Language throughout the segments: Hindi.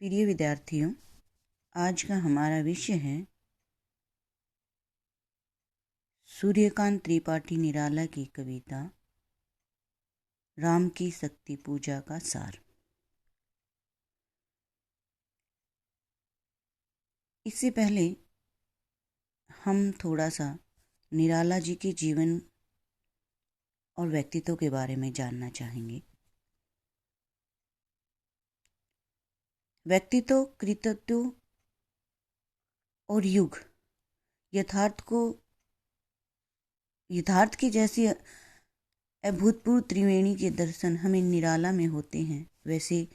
प्रिय विद्यार्थियों, आज का हमारा विषय है सूर्यकांत त्रिपाठी निराला की कविता राम की शक्ति पूजा का सार। इससे पहले हम थोड़ा सा निराला जी के जीवन और व्यक्तित्व के बारे में जानना चाहेंगे। व्यक्तित्व, कृतित्व और युग यथार्थ की जैसी अभूतपूर्व त्रिवेणी के दर्शन हमें निराला में होते हैं, वैसे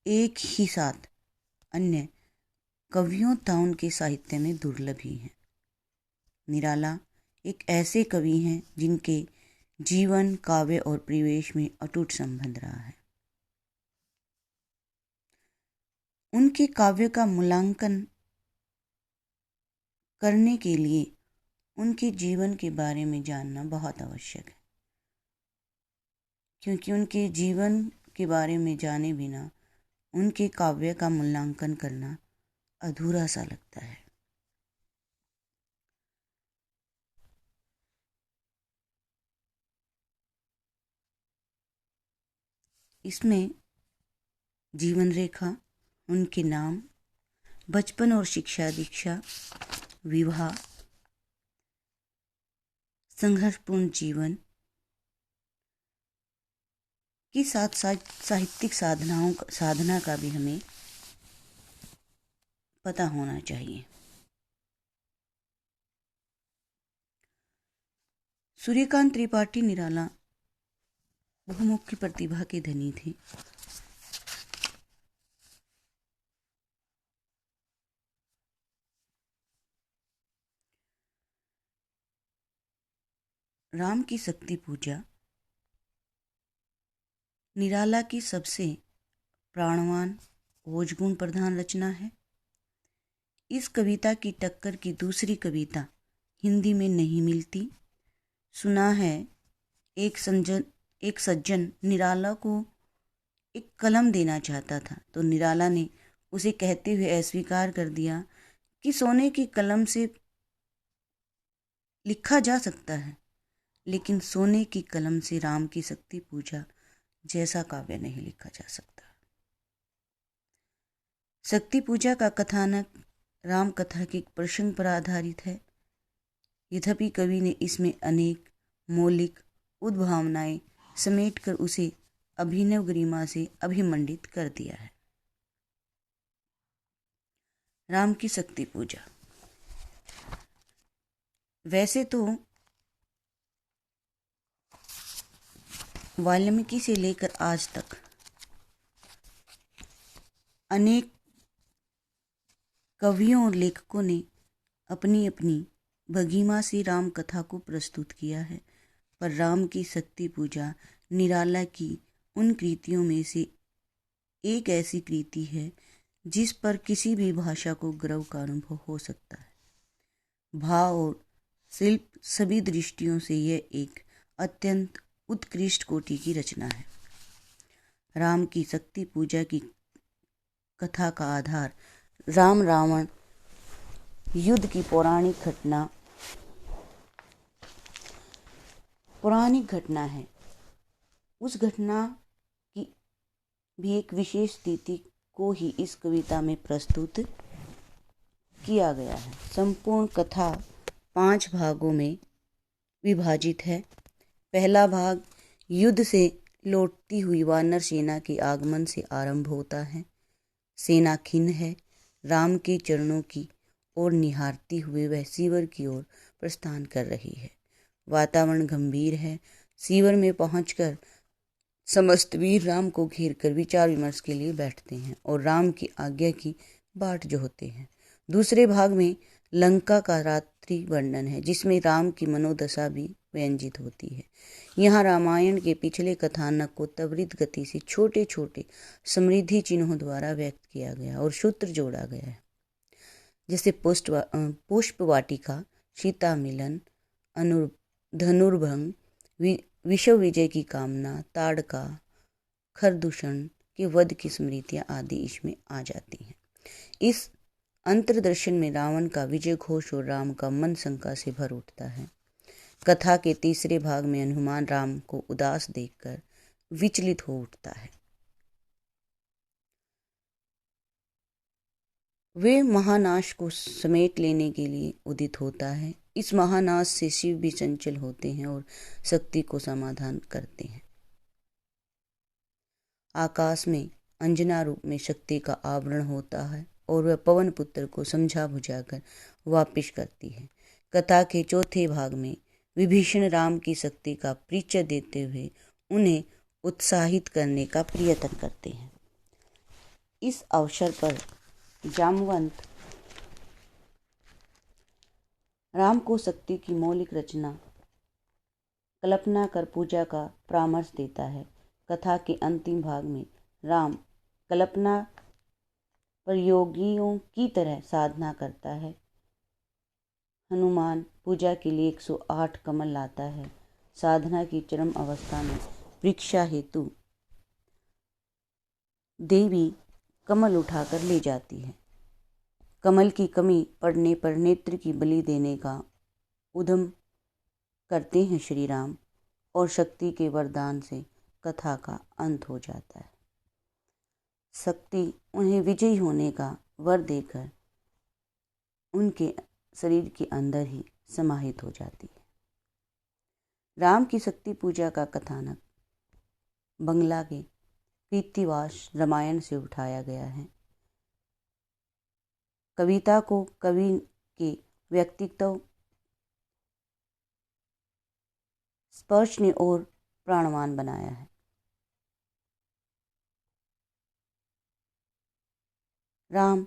एक ही साथ अन्य कवियों तथा उनके साहित्य में दुर्लभ ही हैं। निराला एक ऐसे कवि हैं जिनके जीवन, काव्य और परिवेश में अटूट संबंध रहा है। उनके काव्य का मूल्यांकन करने के लिए उनके जीवन के बारे में जानना बहुत आवश्यक है, क्योंकि उनके जीवन के बारे में जाने बिना उनके काव्य का मूल्यांकन करना अधूरा सा लगता है। इसमें जीवन रेखा, उनके नाम, बचपन और शिक्षा दीक्षा, विवाह, संघर्षपूर्ण जीवन के साथ साथ साहित्यिक साधना का भी हमें पता होना चाहिए। सूर्यकांत त्रिपाठी निराला बहुमुखी प्रतिभा के धनी थे। राम की शक्ति पूजा निराला की सबसे प्राणवान ओजगुण प्रधान रचना है। इस कविता की टक्कर की दूसरी कविता हिंदी में नहीं मिलती। सुना है एक सज्जन निराला को एक कलम देना चाहता था, तो निराला ने उसे कहते हुए अस्वीकार कर दिया कि सोने की कलम से लिखा जा सकता है, लेकिन सोने की कलम से राम की शक्ति पूजा जैसा काव्य नहीं लिखा जा सकता। शक्ति पूजा का कथानक राम कथा के एक प्रसंग पर आधारित है। यद्यपि कवि ने इसमें अनेक मौलिक उद्भावनाएं समेटकर उसे अभिनव गरिमा से अभिमंडित कर दिया है। राम की शक्ति पूजा वैसे तो वाल्मीकि से लेकर आज तक अनेक कवियों और लेखकों ने अपनी अपनी भंगिमा से राम कथा को प्रस्तुत किया है, पर राम की शक्ति पूजा निराला की उन कृतियों में से एक ऐसी कृति है जिस पर किसी भी भाषा को गर्व का अनुभव हो सकता है। भाव और शिल्प सभी दृष्टियों से यह एक अत्यंत उत्कृष्ट कोटि की रचना है। राम की शक्ति पूजा की कथा का आधार राम रावण युद्ध की पौराणिक घटना है। उस घटना की भी एक विशेष स्थिति को ही इस कविता में प्रस्तुत किया गया है। संपूर्ण कथा 5 भागों में विभाजित है। पहला भाग युद्ध से लौटती हुई वानर सेना के आगमन से आरंभ होता है। सेना खिन्न है, राम के चरणों की ओर निहारती हुए वह सीवर की ओर प्रस्थान कर रही है। वातावरण गंभीर है। सीवर में पहुंचकर समस्त वीर राम को घेर कर विचार विमर्श के लिए बैठते हैं और राम की आज्ञा की बाट जोहते हैं। दूसरे भाग में लंका का रात्रि वर्णन है, जिसमें राम की मनोदशा भी व्यंजित होती है। यहाँ रामायण के पिछले कथानक को त्वरित गति से छोटे छोटे समृद्धि चिन्हों द्वारा व्यक्त किया गया और सूत्र जोड़ा गया है, जैसे पुष्प वाटिका, सीता मिलन, धनुर्भंग, विश्व विजय की कामना, ताड़का, खरदूषण, के वध की स्मृतियाँ आदि इसमें आ जाती हैं। इस अंतर्दर्शन में रावण का विजय घोष और राम का मन शंका से भर उठता है। कथा के तीसरे भाग में हनुमान राम को उदास देखकर विचलित हो उठता है। वे महानाश को समेट लेने के लिए उदित होता है। इस महानाश से शिव भी चंचल होते हैं और शक्ति को समाधान करते हैं। आकाश में अंजना रूप में शक्ति का आवरण होता है और वह पवन पुत्र को समझा बुझाकर वापिस करती है। कथा के चौथे भाग में विभीषण राम की शक्ति का परिचय देते हुए उन्हें उत्साहित करने का प्रयत्न करते हैं। इस अवसर पर जामवंत राम को शक्ति की मौलिक रचना कल्पना कर पूजा का परामर्श देता है। कथा के अंतिम भाग में राम कल्पना प्रयोगियों की तरह साधना करता है। हनुमान पूजा के लिए 108 कमल लाता है। साधना की चरम अवस्था में परीक्षा हेतु देवी कमल उठाकर ले जाती है। कमल की कमी पड़ने पर नेत्र की बलि देने का उद्यम करते हैं श्री राम और शक्ति के वरदान से कथा का अंत हो जाता है। शक्ति उन्हें विजयी होने का वर देकर उनके शरीर के अंदर ही समाहित हो जाती है। राम की शक्ति पूजा का कथानक बंगला के कृत्तिवास रामायण से उठाया गया है। कविता को कवि के व्यक्तित्व स्पर्श ने और प्राणवान बनाया है। राम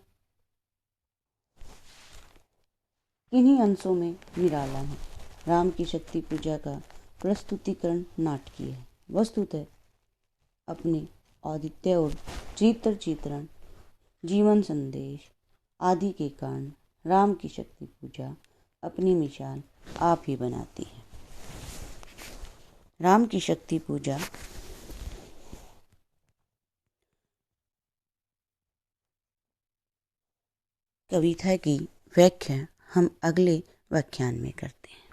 किन्हीं अंशों में निराला है। राम की शक्ति पूजा का प्रस्तुतिकरण नाटकीय है। वस्तुतः अपने औदित्य और चरित्र चित्रण, जीवन संदेश आदि के कारण राम की शक्ति पूजा अपनी मिसाल आप ही बनाती है। राम की शक्ति पूजा कविता की व्याख्या हम अगले व्याख्यान में करते हैं।